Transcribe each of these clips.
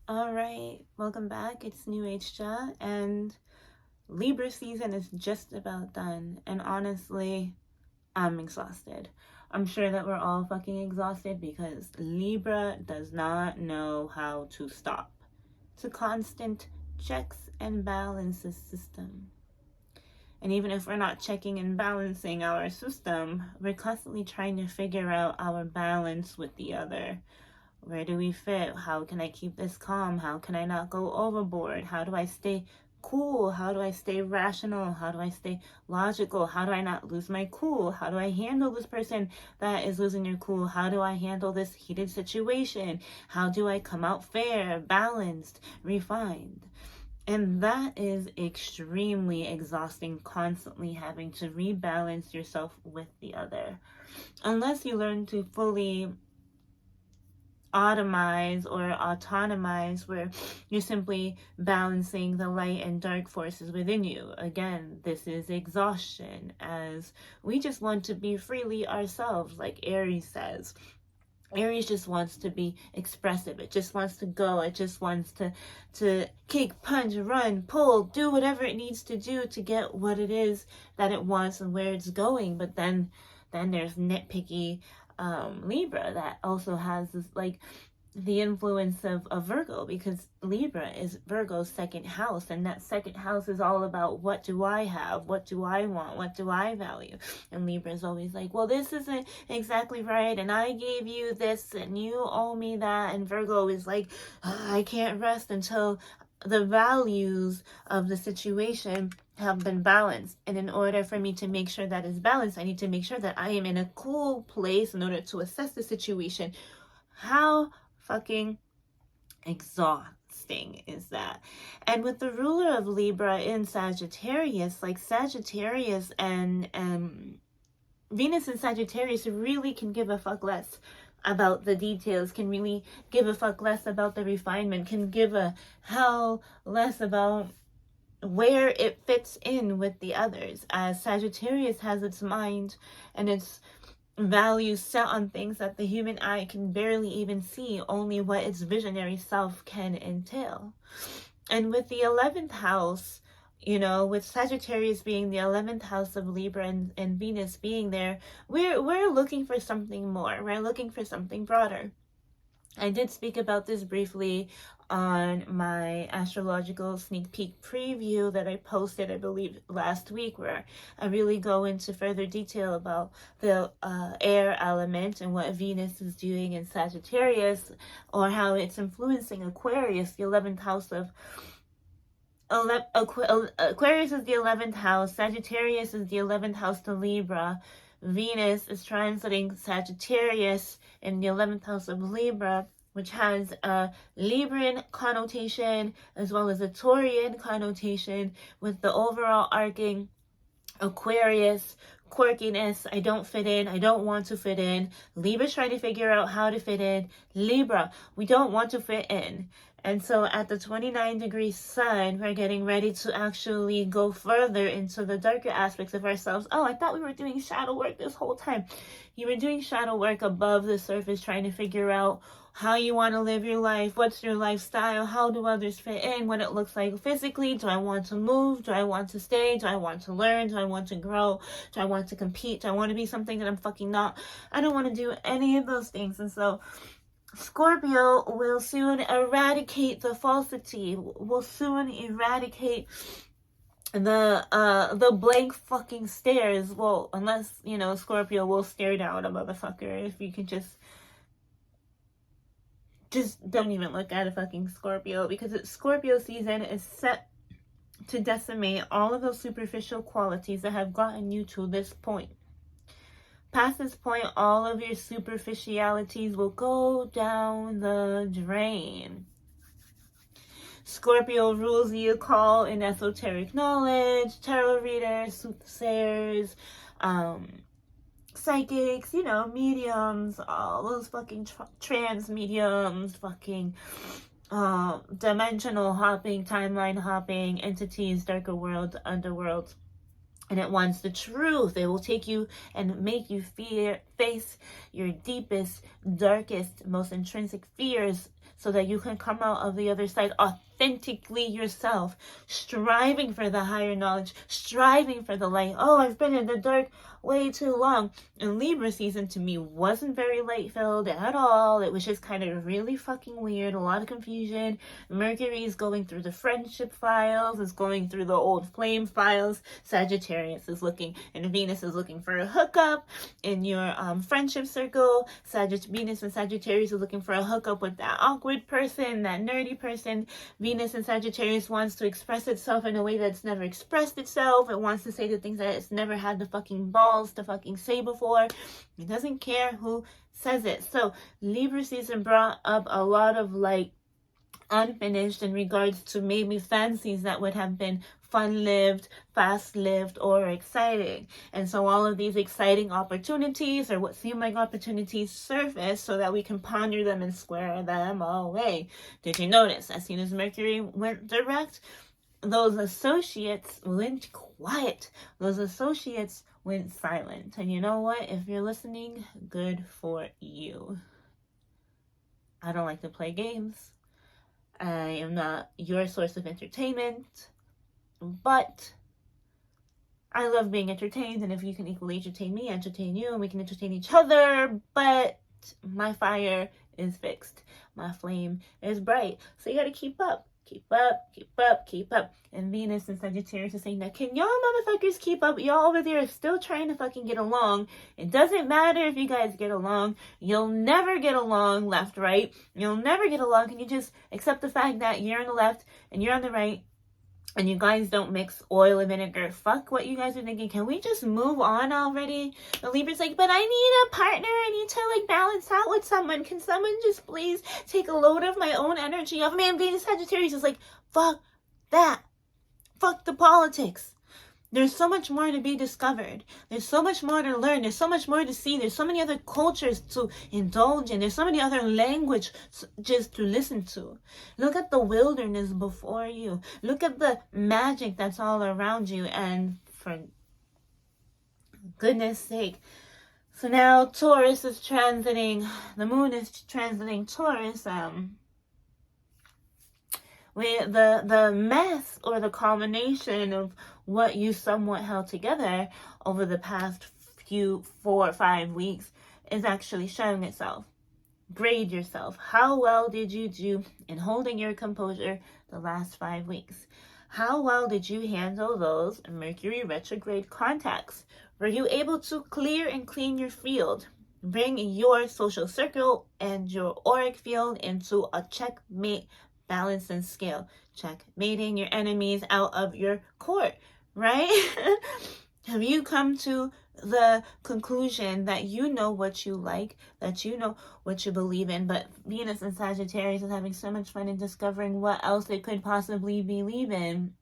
All right, welcome back. It's New Age Ja, and Libra season is just about done. And honestly, I'm exhausted. I'm sure that we're all fucking exhausted because Libra does not know how to stop. It's a constant checks and balances system. And even if we're not checking and balancing our system, we're constantly trying to figure out our balance with the other. Where do we fit? How can I keep this calm? How can I not go overboard? How do I stay cool? How do I stay rational? How do I stay logical? How do I not lose my cool? How do I handle this person that is losing their cool? How do I handle this heated situation? How do I come out fair, balanced, refined? And that is extremely exhausting, constantly having to rebalance yourself with the other. Unless you learn to fully automize or autonomize, where you're simply balancing the light and dark forces within you. Again, this is exhaustion, as we just want to be freely ourselves, like Aries says. Aries just wants to be expressive. It just wants to go. It just wants to kick, punch, run, pull, do whatever it needs to do to get what it is that it wants and where it's going. But then there's nitpicky Libra that also has this, like, the influence of Virgo, because Libra is Virgo's second house, and that second house is all about what do I have, what do I want, what do I value. And Libra is always like, well, this isn't exactly right, and I gave you this and you owe me that. And Virgo is like, I can't rest until the values of the situation have been balanced. And in order for me to make sure that is balanced, I need to make sure that I am in a cool place in order to assess the situation. How fucking exhausting is that? And with the ruler of Libra in Sagittarius, like Sagittarius and Venus in Sagittarius really can give a fuck less about the details, can really give a fuck less about the refinement, can give a hell less about where it fits in with the others, as Sagittarius has its mind and its values set on things that the human eye can barely even see, only what its visionary self can entail. And with the 11th house, with Sagittarius being the 11th house of Libra and Venus being there, we're looking for something more. We're looking for something broader. I did speak about this briefly on my astrological sneak peek preview that I posted, I believe, last week, where I really go into further detail about the air element and what Venus is doing in Sagittarius, or how it's influencing Aquarius, the 11th house of Aquarius is the 11th house, Sagittarius is the 11th house to Libra. Venus is transiting Sagittarius in the 11th house of Libra, which has a Libran connotation as well as a Taurian connotation, with the overall arcing Aquarius quirkiness. I don't fit in. I don't want to fit in. Libra's trying to figure out how to fit in. Libra, we don't want to fit in. And so at the 29-degree sun, we're getting ready to actually go further into the darker aspects of ourselves. Oh, I thought we were doing shadow work this whole time. You were doing shadow work above the surface, trying to figure out how you want to live your life, what's your lifestyle, how do others fit in, what it looks like physically. Do I want to move? Do I want to stay? Do I want to learn? Do I want to grow? Do I want to compete? Do I want to be something that I'm fucking not? I don't want to do any of those things. And so Scorpio will soon eradicate the falsity, will soon eradicate the blank fucking stares. Well, unless, Scorpio will stare down a motherfucker. If you can just don't even look at a fucking Scorpio, because Scorpio season is set to decimate all of those superficial qualities that have gotten you to this point. Past this point, all of your superficialities will go down the drain. Scorpio rules the occult and esoteric knowledge, tarot readers, soothsayers, psychics, mediums, all those fucking trans mediums, fucking dimensional hopping, timeline hopping entities, darker worlds, underworlds. And it wants the truth. It will take you and make you face your deepest, darkest, most intrinsic fears so that you can come out of the other side authentically yourself, striving for the higher knowledge, striving for the light. Oh, I've been in the dark way too long. And Libra season to me wasn't very light filled at all. It was just kind of really fucking weird, a lot of confusion. Mercury is going through the friendship files, is going through the old flame files. Sagittarius is looking, and Venus is looking for a hookup in your friendship circle. Venus and Sagittarius are looking for a hookup with that awkward person, that nerdy person. Venus and Sagittarius wants to express itself in a way that's never expressed itself. It wants to say the things that it's never had the fucking balls to fucking say before. It doesn't care who says it. So Libra season brought up a lot of like unfinished in regards to maybe fancies that would have been fun-lived, fast-lived, or exciting. And so all of these exciting opportunities, or what seem like opportunities, surface so that we can ponder them and square them away. Did you notice, as soon as Mercury went direct, those associates went quiet. Those associates went silent. And you know what? If you're listening, good for you. I don't like to play games. I am not your source of entertainment, but I love being entertained, and if you can equally entertain me, entertain you, and we can entertain each other, but my fire is fixed. My flame is bright. So you gotta keep up. Keep up, keep up, keep up. And Venus and Sagittarius are saying that, can y'all motherfuckers keep up? Y'all over there are still trying to fucking get along. It doesn't matter if you guys get along. You'll never get along left, right. You'll never get along. Can you just accept the fact that you're on the left and you're on the right, and you guys don't mix oil and vinegar? Fuck what you guys are thinking. Can we just move on already? The Libra's like, but I need a partner. I need to like balance out with someone. Can someone just please take a load of my own energy off? Man, Venus Sagittarius is like, fuck that. Fuck the politics. There's so much more to be discovered. There's so much more to learn. There's so much more to see. There's so many other cultures to indulge in. There's so many other languages to listen to. Look at the wilderness before you. Look at the magic that's all around you. And for goodness sake. So now Taurus is transiting. The moon is transiting Taurus. With the mess or the culmination of what you somewhat held together over the past 4 or 5 weeks is actually showing itself. Grade yourself. How well did you do in holding your composure the last 5 weeks? How well did you handle those Mercury retrograde contacts? Were you able to clear and clean your field? Bring your social circle and your auric field into a checkmate, balance, and scale. Checkmating your enemies out of your court, right? Have you come to the conclusion that you know what you like, that you know what you believe in? But Venus and Sagittarius is having so much fun in discovering what else it could possibly believe in,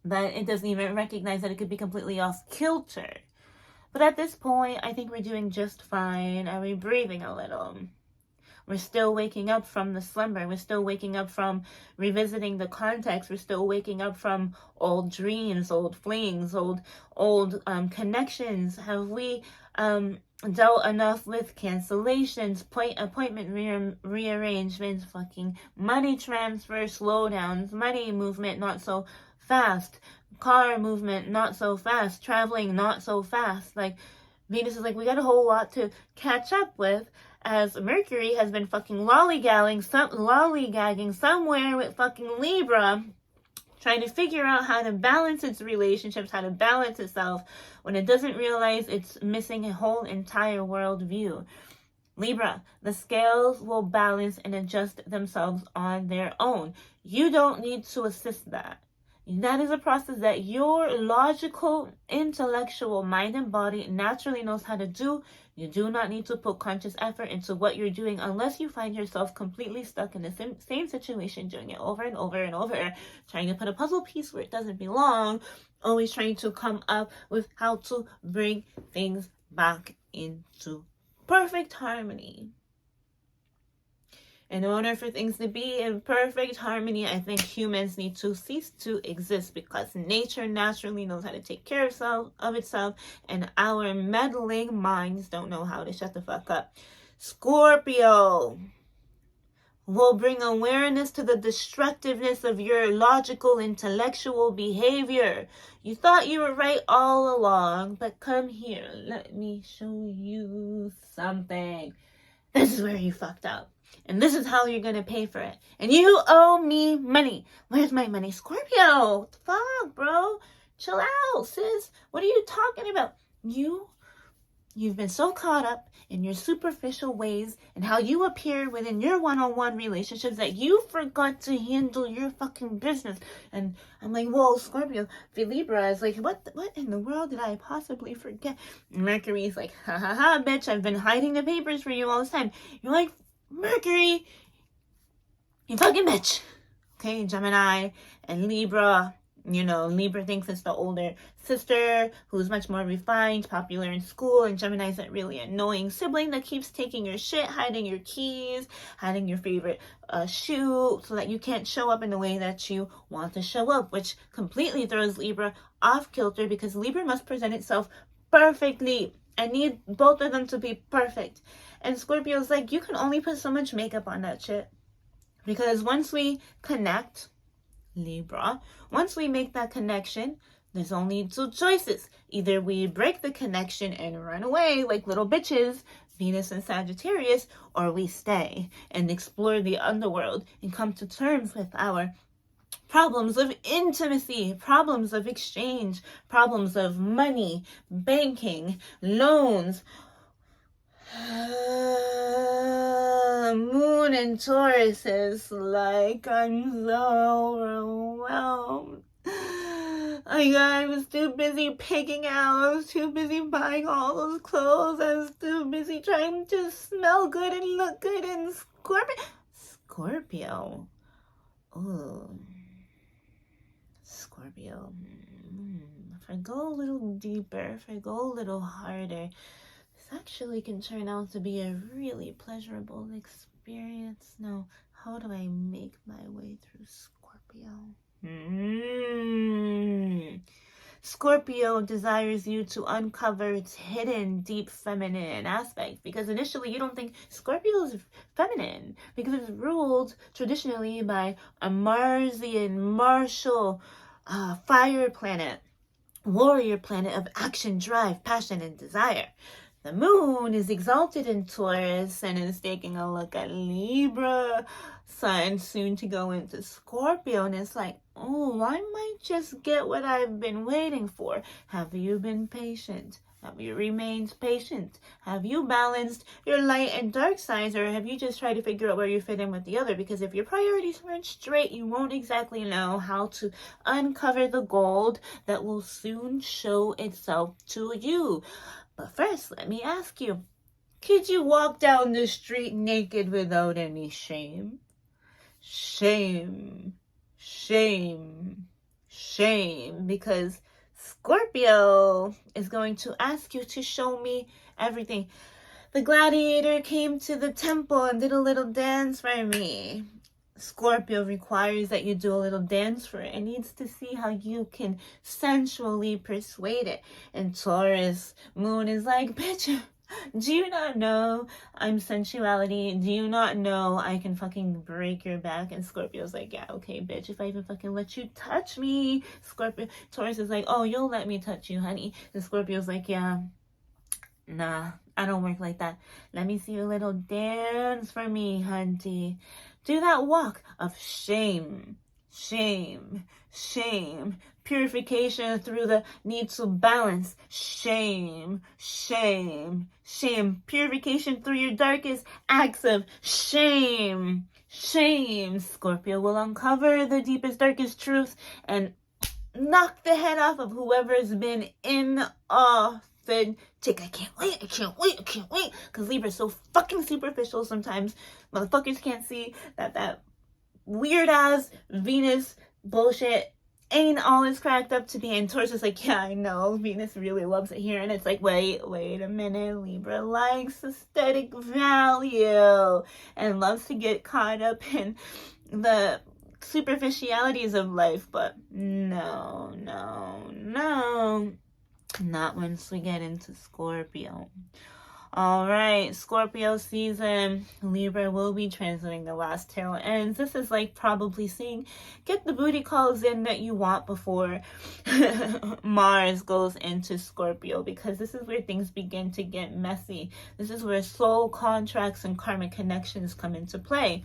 that it doesn't even recognize that it could be completely off kilter. But at this point, I think we're doing just fine. Are we breathing a little? We're still waking up from the slumber. We're still waking up from revisiting the context. We're still waking up from old dreams, old flings, old connections. Have we dealt enough with cancellations, appointment rearrangements, fucking money transfer slowdowns, money movement not so fast, car movement not so fast, traveling not so fast? Like, Venus is like, we got a whole lot to catch up with, as Mercury has been fucking lollygagging somewhere with fucking Libra, trying to figure out how to balance its relationships, how to balance itself, when it doesn't realize it's missing a whole entire world view. Libra, the scales will balance and adjust themselves on their own. You don't need to assist that. That is a process that your logical, intellectual mind and body naturally knows how to do. You do not need to put conscious effort into what you're doing unless you find yourself completely stuck in the same situation, doing it over and over and over, trying to put a puzzle piece where it doesn't belong, always trying to come up with how to bring things back into perfect harmony. In order for things to be in perfect harmony, I think humans need to cease to exist, because nature naturally knows how to take care of itself, and our meddling minds don't know how to shut the fuck up. Scorpio. will bring awareness to the destructiveness of your logical, intellectual behavior. You thought you were right all along, but come here, let me show you something. This is where you fucked up. And this is how you're going to pay for it. And you owe me money. Where's my money? Scorpio, what the fuck, bro? Chill out, sis. What are you talking about? You've been so caught up in your superficial ways and how you appear within your one-on-one relationships that you forgot to handle your fucking business. And I'm like, whoa, Scorpio, Libra is like, what in the world did I possibly forget? Mercury's like, ha ha ha, bitch, I've been hiding the papers for you all this time. You're like, Mercury, you fucking bitch. Okay, Gemini and Libra. You know, Libra thinks it's the older sister who's much more refined, popular in school, and Gemini's that really annoying sibling that keeps taking your shit, hiding your keys, hiding your favorite shoe so that you can't show up in the way that you want to show up, which completely throws Libra off kilter because Libra must present itself perfectly. I need both of them to be perfect. And Scorpio's like, you can only put so much makeup on that shit. Because once we connect, Libra, once we make that connection, there's only two choices. Either we break the connection and run away like little bitches, Venus and Sagittarius, or we stay and explore the underworld and come to terms with our problems of intimacy, problems of exchange, problems of money, banking, loans. Moon and Taurus is like, I'm so overwhelmed. I was too busy picking out. I was too busy buying all those clothes. I was too busy trying to smell good and look good. And Scorpio. Ooh. Scorpio. If I go a little deeper, if I go a little harder, this actually can turn out to be a really pleasurable experience. Now, how do I make my way through Scorpio? Scorpio desires you to uncover its hidden, deep feminine aspect, because initially you don't think Scorpio is feminine because it's ruled traditionally by a Marsian, martial, fire planet, warrior planet of action, drive, passion, and desire. The moon is exalted in Taurus and is taking a look at Libra, sign soon to go into Scorpio, and it's like, oh, I might just get what I've been waiting for. Have you been patient? Have you remained patient? Have you balanced your light and dark sides, or have you just tried to figure out where you fit in with the other? Because if your priorities weren't straight, you won't exactly know how to uncover the gold that will soon show itself to you. But first, let me ask you, could you walk down the street naked without any shame? Shame, shame, shame, because Scorpio is going to ask you to show me everything. The gladiator came to the temple and did a little dance for me. Scorpio requires that you do a little dance for it. It needs to see how you can sensually persuade it. And Taurus moon is like, bitch, do you not know I'm sensuality? Do you not know I can fucking break your back? And Scorpio's like, yeah, okay, bitch, if I even fucking let you touch me. Taurus is like, oh, you'll let me touch you, honey. And Scorpio's like, yeah, nah, I don't work like that. Let me see a little dance for me, hunty. Do that walk of shame, shame, shame. Purification through the need to balance. Shame, shame, shame. Purification through your darkest acts of shame, shame. Scorpio will uncover the deepest, darkest truth and knock the head off of whoever's been in authentic. I can't wait. Because Libra's so fucking superficial sometimes. Motherfuckers can't see that weird ass Venus bullshit ain't all it's cracked up to be. And Taurus is like, yeah, I know. Venus really loves it here. And it's like, wait a minute. Libra likes aesthetic value and loves to get caught up in the superficialities of life. But no. Not once we get into Scorpio. All right, Scorpio season. Libra will be transiting the last tail ends. This is like probably saying, get the booty calls in that you want before Mars goes into Scorpio, because this is where things begin to get messy. This is where soul contracts and karmic connections come into play.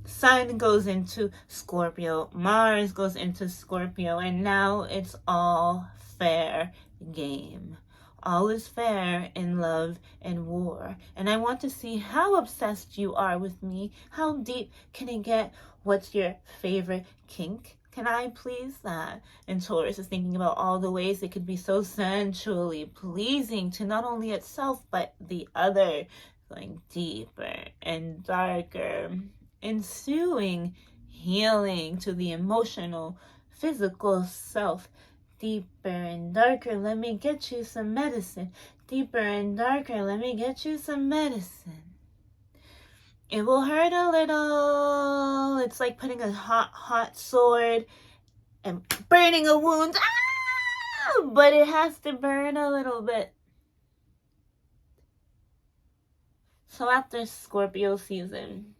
Sun goes into Scorpio, Mars goes into Scorpio, and now it's all fair game. All is fair in love and war. And I want to see how obsessed you are with me. How deep can it get? What's your favorite kink? Can I please that? And Taurus is thinking about all the ways it could be so sensually pleasing to not only itself, but the other. Going deeper and darker. Ensuing healing to the emotional, physical self. Deeper and darker, let me get you some medicine. Deeper and darker, let me get you some medicine. It will hurt a little. It's like putting a hot sword and burning a wound. Ah! But it has to burn a little bit. So after Scorpio season,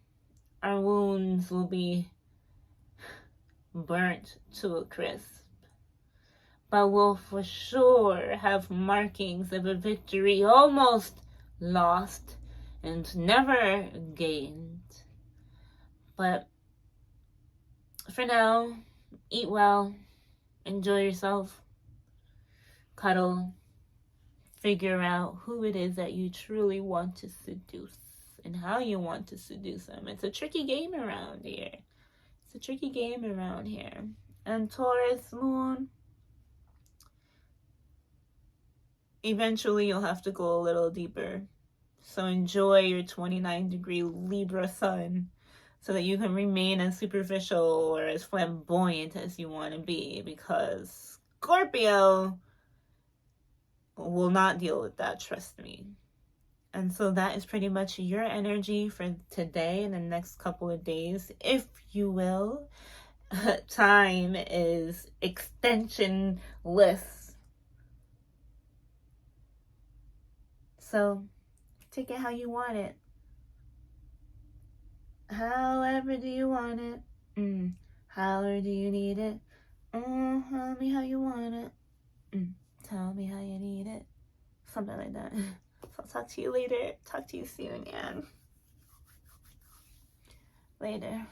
our wounds will be burnt to a crisp. But we'll for sure have markings of a victory almost lost and never gained. But for now, eat well, enjoy yourself, cuddle, figure out who it is that you truly want to seduce and how you want to seduce them. It's a tricky game around here. It's a tricky game around here. And Taurus Moon, eventually you'll have to go a little deeper. So enjoy your 29-degree Libra sun so that you can remain as superficial or as flamboyant as you want to be, because Scorpio will not deal with that, trust me. And so that is pretty much your energy for today and the next couple of days, if you will. Time is extensionless. So take it how you want it. However do you want it? However do you need it? Tell me how you want it. Tell me how you need it. Something like that. So I'll talk to you later. Talk to you soon, and later.